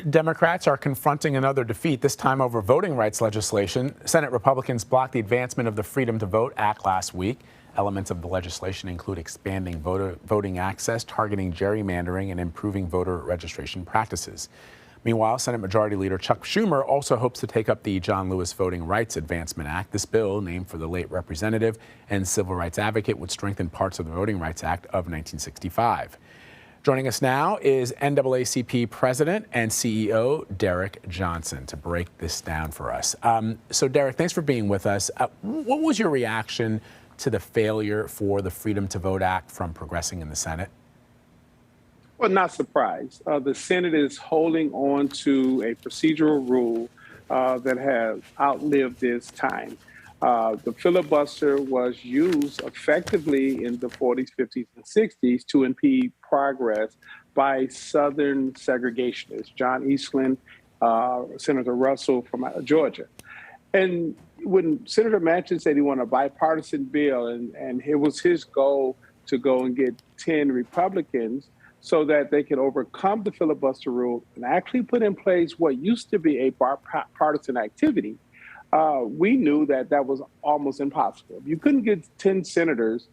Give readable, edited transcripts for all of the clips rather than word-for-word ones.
Democrats are confronting another defeat, this time over voting rights legislation. Senate Republicans blocked the advancement of the Freedom to Vote Act last week. Elements of the legislation include expanding voting access, targeting gerrymandering, and improving voter registration practices. Meanwhile, Senate Majority Leader Chuck Schumer also hopes to take up the John Lewis Voting Rights Advancement Act. This bill, named for the late representative and civil rights advocate, would strengthen parts of the Voting Rights Act of 1965. Joining us now is NAACP President and CEO Derrick Johnson to break this down for us. So, Derrick, thanks for being with us. What was your reaction to the failure for the Freedom to Vote Act from progressing in the Senate? Well, not surprised. The Senate is holding on to a procedural rule that has outlived its time. The filibuster was used effectively in the 40s, 50s, and 60s to impede progress by Southern segregationists, John Eastland, Senator Russell from Georgia. And when Senator Manchin said he wanted a bipartisan bill, and it was his goal to go and get 10 Republicans so that they could overcome the filibuster rule and actually put in place what used to be a bipartisan activity, we knew that that was almost impossible. You couldn't get 10 senators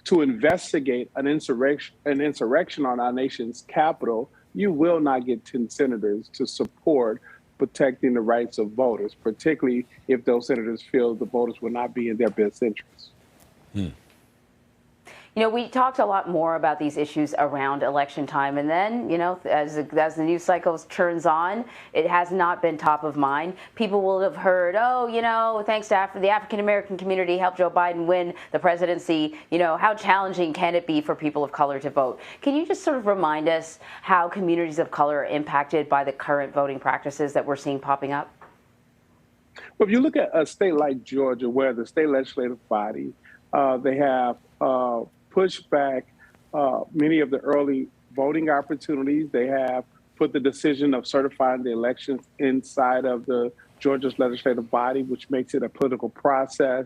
to investigate an insurrection on our nation's capital. You will not get 10 senators to support protecting the rights of voters, particularly if those senators feel the voters will not be in their best interest. You know, we talked a lot more about these issues around election time, and then, you know, as the news cycle turns on, it has not been top of mind. People will have heard, oh, you know, thanks to the African-American community helped Joe Biden win the presidency. You know, how challenging can it be for people of color to vote? Can you just sort of remind us how communities of color are impacted by the current voting practices that we're seeing popping up? Well, if you look at a state like Georgia, where the state legislative body, they have pushed back many of the early voting opportunities. They have put the decision of certifying the elections inside of the Georgia's legislative body, which makes it a political process.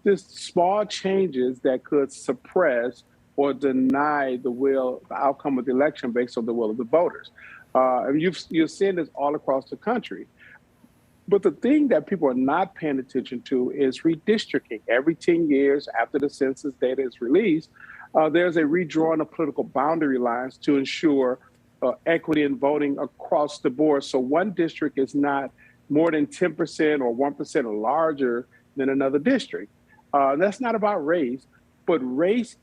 This small changes that could suppress or deny the outcome of the election based on the will of the voters. And you're seeing this all across the country. But the thing that people are not paying attention to is redistricting. Every 10 years after the census data is released, there's a redrawing of political boundary lines to ensure equity in voting across the board. So one district is not more than 10% or 1% larger than another district. That's not about race, but race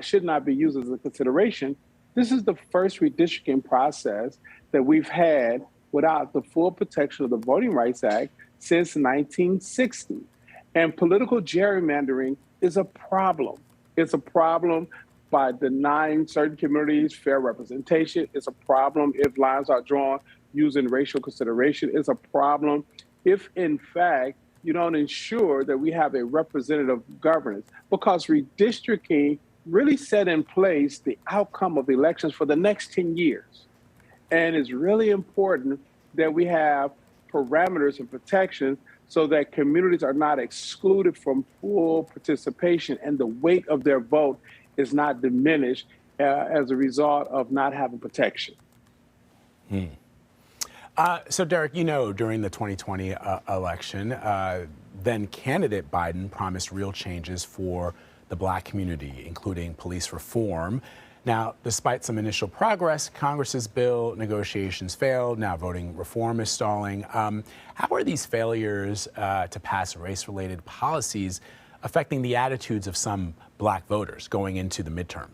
should not be used as a consideration. This is the first redistricting process that we've had without the full protection of the Voting Rights Act since 1960. And political gerrymandering is a problem. It's a problem by denying certain communities fair representation. It's a problem if lines are drawn using racial consideration. It's a problem if, in fact, you don't ensure that we have a representative governance, because redistricting really set in place the outcome of the elections for the next 10 years. And it's really important that we have parameters and protections so that communities are not excluded from full participation and the weight of their vote is not diminished as a result of not having protection. So, Derrick, you know, during the 2020 election, then candidate Biden promised real changes for the Black community, including police reform. Now, despite some initial progress, Congress's bill negotiations failed. Now voting reform is stalling. How are these failures to pass race-related policies affecting the attitudes of some Black voters going into the midterm?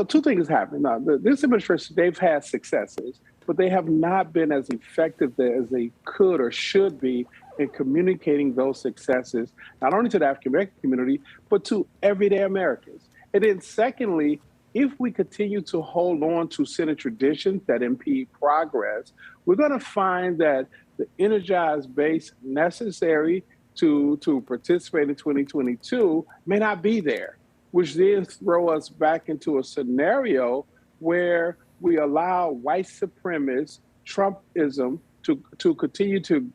Two things happen. Now, this administration, they've had successes, but they have not been as effective as they could or should be in communicating those successes, not only to the African-American community, but to everyday Americans. And then secondly, if we continue to hold on to Senate traditions that impede progress, we're going to find that the energized base necessary to participate in 2022 may not be there, which then throw us back into a scenario where we allow white supremacist Trumpism to continue to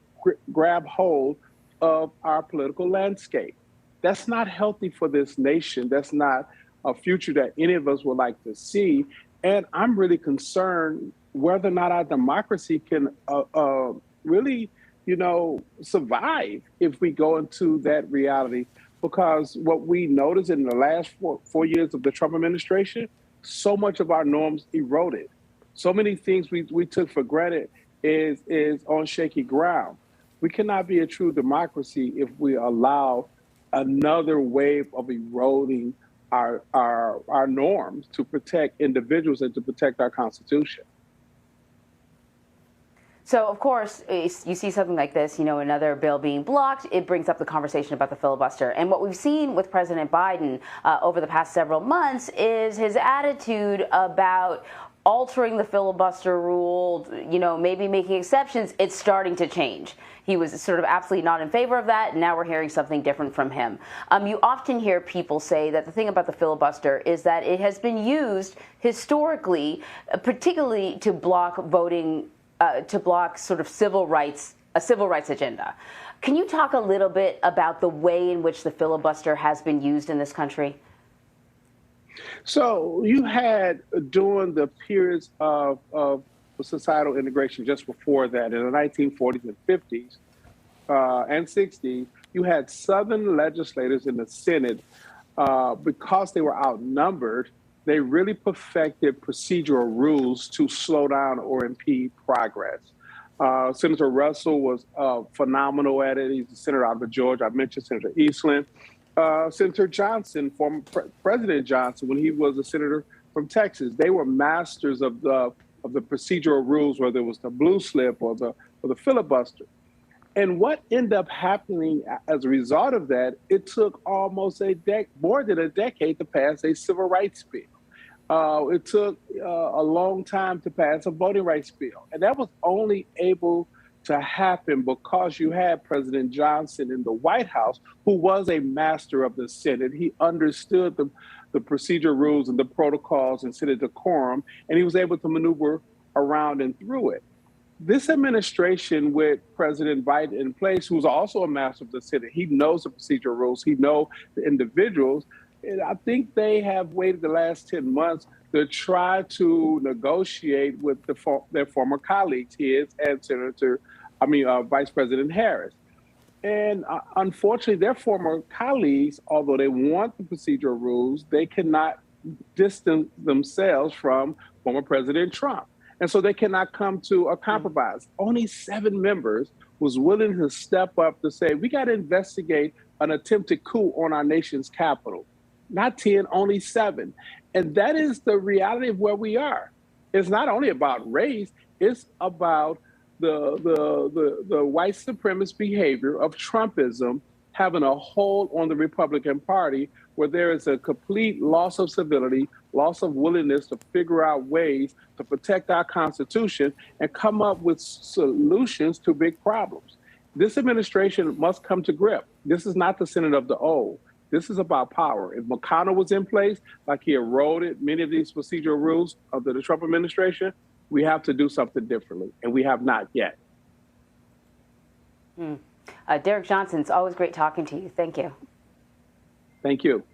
grab hold of our political landscape. That's not healthy for this nation. That's not a future that any of us would like to see. And I'm really concerned whether or not our democracy can really, survive if we go into that reality. Because what we noticed in the last four years of the Trump administration, so much of our norms eroded. So many things we took for granted is on shaky ground. We cannot be a true democracy if we allow another wave of eroding our norms to protect individuals and to protect our Constitution. So, of course, you see something like this, another bill being blocked, it brings up the conversation about the filibuster. And what we've seen with President Biden over the past several months is his attitude about altering the filibuster rule, maybe making exceptions. It's starting to change. He was sort of absolutely not in favor of that, and now we're hearing something different from him. You often hear people say that the thing about the filibuster is that it has been used historically, particularly to block voting, to block sort of a civil rights agenda. Can you talk a little bit about the way in which the filibuster has been used in this country? So you had, during the periods of societal integration just before that, in the 1940s and 50s and 60s, you had Southern legislators in the Senate, because they were outnumbered, they really perfected procedural rules to slow down or impede progress. Senator Russell was phenomenal at it. He's a senator out of Georgia. I mentioned Senator Eastland. Senator Johnson, former President Johnson, when he was a senator from Texas, they were masters of the procedural rules, whether it was the blue slip or the filibuster. And what ended up happening as a result of that, it took almost more than a decade to pass a civil rights bill. It took a long time to pass a voting rights bill. And that was only able to happen because you had President Johnson in the White House, who was a master of the Senate. He understood the procedure rules and the protocols and Senate decorum, and he was able to maneuver around and through it. This administration with President Biden in place, who's also a master of the Senate, he knows the procedure rules, he knows the individuals. And I think they have waited the last 10 months to try to negotiate with their former colleagues, his and Vice President Harris. And unfortunately, their former colleagues, although they want the procedural rules, they cannot distance themselves from former President Trump. And so they cannot come to a compromise. Only 7 members was willing to step up to say, we got to investigate an attempted coup on our nation's capital. Not 10, only 7. And that is the reality of where we are. It's not only about race, it's about the white supremacist behavior of Trumpism having a hold on the Republican Party, where there is a complete loss of civility, loss of willingness to figure out ways to protect our Constitution and come up with solutions to big problems. This administration must come to grip. This is not the Senate of the old. This is about power. If McConnell was in place, like he eroded many of these procedural rules of the Trump administration, we have to do something differently, and we have not yet. Derrick Johnson, it's always great talking to you. Thank you. Thank you.